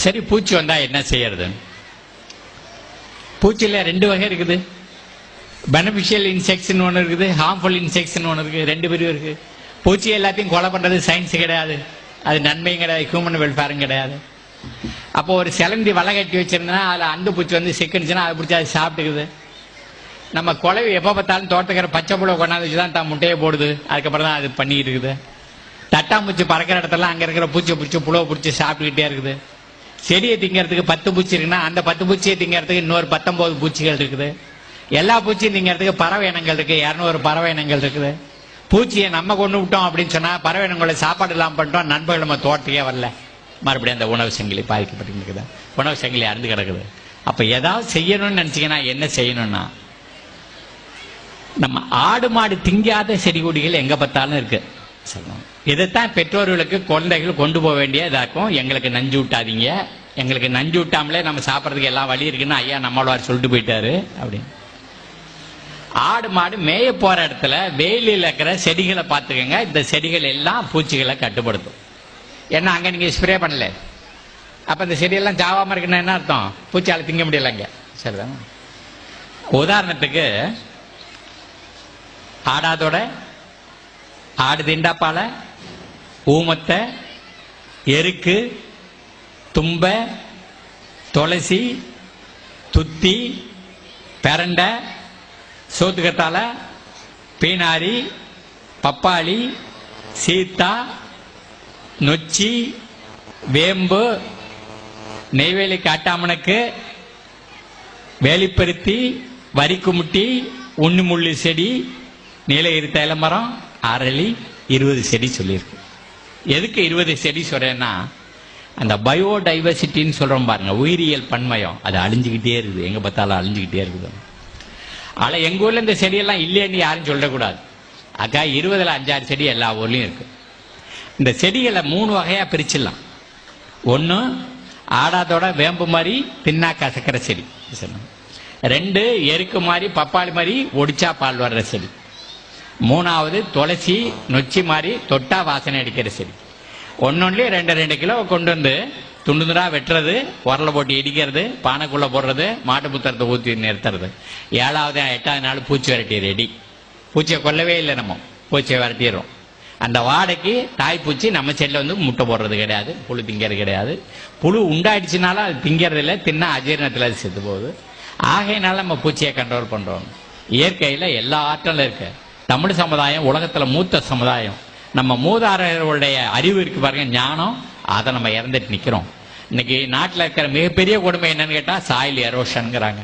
சரி, பூச்சி வந்தா என்ன செய்யறது? பூச்சியில் ரெண்டு வகை இருக்குது. பெனிஃபிஷியல் இன்செக்ட்ஸ் ஒன்று இருக்குது, ஹார்ம்ஃபுல் இன்செக்ட்ஸ் ஒன்று இருக்குது. ரெண்டு பேரும் இருக்கு. பூச்சி எல்லாத்தையும் கொலை பண்றது சயின்ஸ் கிடையாது, அது நன்மையும் கிடையாது, ஹியூமன் வெல்ஃபேரும் கிடையாது. அப்போ ஒரு சிலந்தி வலை கட்டி வச்சிருந்தா அதில் அந்து பூச்சி வந்து சிக்கனுச்சுன்னா அதை பிடிச்சி அது சாப்பிட்டுக்குது. நம்ம குழவி எப்போ பார்த்தாலும் தோட்டத்துக்கிற பச்சை புழு கொண்டாந்து வச்சு தான் தான் முட்டையை போடுது. அதுக்கப்புறம் தான் அது பண்ணிட்டு இருக்குது. தட்டாம்பூச்சி பறக்கிற இடத்துல அங்கே இருக்கிற பூச்சியை பிடிச்சி புழுவை பிடிச்சி சாப்பிட்டுக்கிட்டே இருக்குது. செடியை திங்கிறதுக்கு 10 பூச்சி இருக்குன்னா அந்த 10 பூச்சியை திங்கிறதுக்கு இன்னொரு 19 பூச்சிகள் இருக்குது. எல்லா பூச்சியும் திங்கிறதுக்கு பறவை இனங்கள் இருக்கு, 200 பறவை இனங்கள் இருக்குது. பூச்சியை நம்ம கொண்டு விட்டோம் அப்படின்னு சொன்னா பறவை இனங்களை சாப்பாடு இல்லாமல் பண்ணிட்டோம், நண்பர்கள் நம்ம தோட்டத்துக்கே வரல, மறுபடியும் அந்த உணவு சங்கிலி பாதிக்கப்பட்டு இருக்குது, உணவு சங்கிலி அறுந்து கிடக்குது. அப்ப ஏதாவது செய்யணும்னு நினைச்சீங்கன்னா என்ன செய்யணும்னா, நம்ம ஆடு மாடு திங்காத செடி கொடிகள் எங்க பார்த்தாலும் இருக்கு. இதைத்தான் பெற்றோர்களுக்கு குழந்தைகள் கொண்டு போக வேண்டியதாக்கும். எங்களுக்கு நஞ்சு விட்டாதீங்க, எங்களுக்கு நஞ்சு விட்டாமலே நம்ம சாப்பிட்றதுக்கு எல்லாம் வழி இருக்குன்னு ஐயா நம்மளவார் சொல்லிட்டு போயிட்டாரு அப்படின்னு. ஆடு மாடு மேய போற இடத்துல வெயிலில் இருக்கிற செடிகளை பார்த்துக்கங்க. இந்த செடிகள் எல்லாம் பூச்சிகளை கட்டுப்படுத்தும். ஏன்னா அங்க நீங்க ஸ்ப்ரே பண்ணல, அப்ப இந்த செடியெல்லாம் சாவாம இருக்குன்னா என்ன அர்த்தம்? பூச்சியால திங்க முடியலங்க. சரிதான். உதாரணத்துக்கு ஆடாதோட ஆடு திண்டாப்பால, ஊமத்தை, எருக்கு, தும்ப, துளசி, துத்தி, பெரண்டை, சோத்துக்கத்தால, பீனாரி, பப்பாளி, சீத்தா, நொச்சி, வேம்பு, நெய்வேலி காட்டாமனுக்கு, வேலிப்பருத்தி, வரிக்குமுட்டி, உண்ணிமுள்ளி செடி, நீலகிரி தைலமரம், அரளி, 20 செடி சொல்லியிருக்கு. எதுக்கு 20 செடி சொல்றேன்னா, அந்த பயோடைவர்சிட்டின்னு சொல்றோம் பாருங்க, உயிரியல் பன்மயம், அது அழிஞ்சுக்கிட்டே இருக்குது. எங்க பார்த்தாலும் அழிஞ்சுக்கிட்டே இருக்குது. ஆனா எங்க ஊர்ல இந்த செடியெல்லாம் இல்லைன்னு யாரும் சொல்லக்கூடாது. அக்கா 20ல் 5-6 செடி எல்லா ஊர்லயும் இருக்கு. இந்த செடிகளை 3 வகையா பிரிச்சிடலாம். ஒன்று ஆடாதோட வேம்பு மாதிரி தின்னா கசக்கிற செடி, 2 எருக்கு மாதிரி பப்பாளி மாதிரி ஒடிச்சா பால் வர்ற செடி, 3வது துளசி நொச்சி மாதிரி தொட்டா வாசனை அடிக்கிற செடி. ஒன்னொன்னுலயே 2 கிலோ கொண்டு வந்து துண்டுதுரா வெட்டுறது, உரலை போட்டு இடிக்கிறது, பானைக்குள்ள போடுறது, மாட்டு புத்தரத்தை ஊற்றி நிறுத்துறது. 7வது 8வது நாள் பூச்சி விரட்டி ரெடி. பூச்சியை கொல்லவே இல்லை, நம்ம பூச்சியை விரட்டிடுறோம். அந்த வாடைக்கு தாய்ப்பூச்சி நம்ம செடியில் வந்து முட்டை போடுறது கிடையாது, புழு திங்கிறது கிடையாது. புழு உண்டாயிடுச்சுனாலும் அது திங்கிறது இல்லை, தின்னா அஜீரணத்தில் அது செத்து போகுது. ஆகையினால நம்ம பூச்சியை கண்ட்ரோல் பண்றோம். இயற்கையில் எல்லா ஆற்றலும் இருக்கு. தமிழ் சமுதாயம் உலகத்தில் மூத்த சமுதாயம். நம்ம மூதாதையர்களுடைய அறிவு இருக்கு பாருங்க, ஞானம், அதை நம்ம இறந்துட்டு நிற்கிறோம். இன்னைக்கு நாட்டில் இருக்கிற மிகப்பெரிய கொடுமை என்னன்னு கேட்டால் சாயில் எரோஷன்ங்கிறாங்க.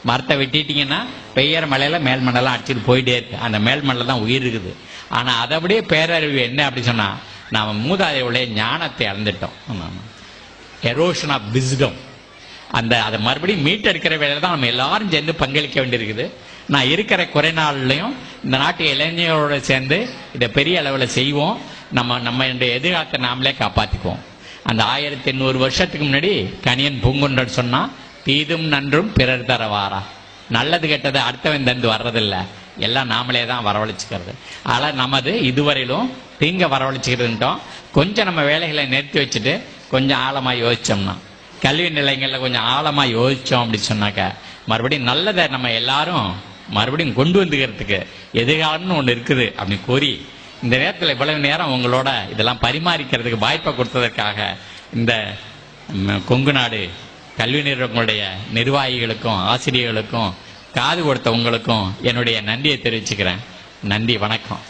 மரத்தை வெட்டிட்டீங்கன்னா பெய்யற மலையில மேல் மண்ணெல்லாம் அடிச்சுட்டு போயிட்டே இருக்கு. அந்த மேல் மண்ணில் தான் உயிர் இருக்குது. ஆனால் அதை அப்படியே பேரறிவு என்ன அப்படி சொன்னா, நாம மூதாதையருடைய ஞானத்தை இழந்துட்டோம். Erosion of wisdom. அதை மறுபடியும் மீட்டெடுக்கிற வேலையில தான் நம்ம எல்லாரும் சேர்ந்து பங்களிக்க வேண்டியிருக்குது. நான் இருக்கிற குறை நாள்லையும் இந்த நாட்டு இளைஞர்களோட சேர்ந்து இதை பெரிய அளவில் செய்வோம். நம்ம எதிர்காலத்தை நாமளே காப்பாற்றிக்குவோம். அந்த 1800 வருஷத்துக்கு முன்னாடி கணியன் பூங்குன்றன் சொன்னா, தீதும் நன்றும் பிறர் தர வாரா. நல்லது கெட்டது அடுத்தவன் தந்து வர்றதில்லை, எல்லாம் நாமளே தான் வரவழைச்சிக்கிறது. ஆனால் நமது இதுவரையிலும் தீங்க வரவழைச்சிக்கிறதுட்டோம். கொஞ்சம் நம்ம வேலைகளை நிறுத்தி வச்சுட்டு கொஞ்சம் ஆழமாக யோசிச்சோம்னா, கல்வி நிலையங்களில் கொஞ்சம் ஆழமாக யோசித்தோம் அப்படின்னு சொன்னாக்க மறுபடியும் நல்லதை நம்ம எல்லாரும் மறுபடியும் கொண்டு வந்துக்கிறதுக்கு எதிர்காலம்னு ஒன்று இருக்குது அப்படின்னு கூறி, இந்த நேரத்தில் இவ்வளவு நேரம் உங்களோட இதெல்லாம் பரிமாறிக்கிறதுக்கு வாய்ப்பை கொடுத்ததற்காக இந்த கொங்கு நாடு கல்வி நிறுவனங்களுடைய நிர்வாகிகளுக்கும் ஆசிரியர்களுக்கும் காது கொடுத்த உங்களுக்கும் என்னுடைய நன்றியை தெரிவிச்சுக்கிறேன். நன்றி, வணக்கம்.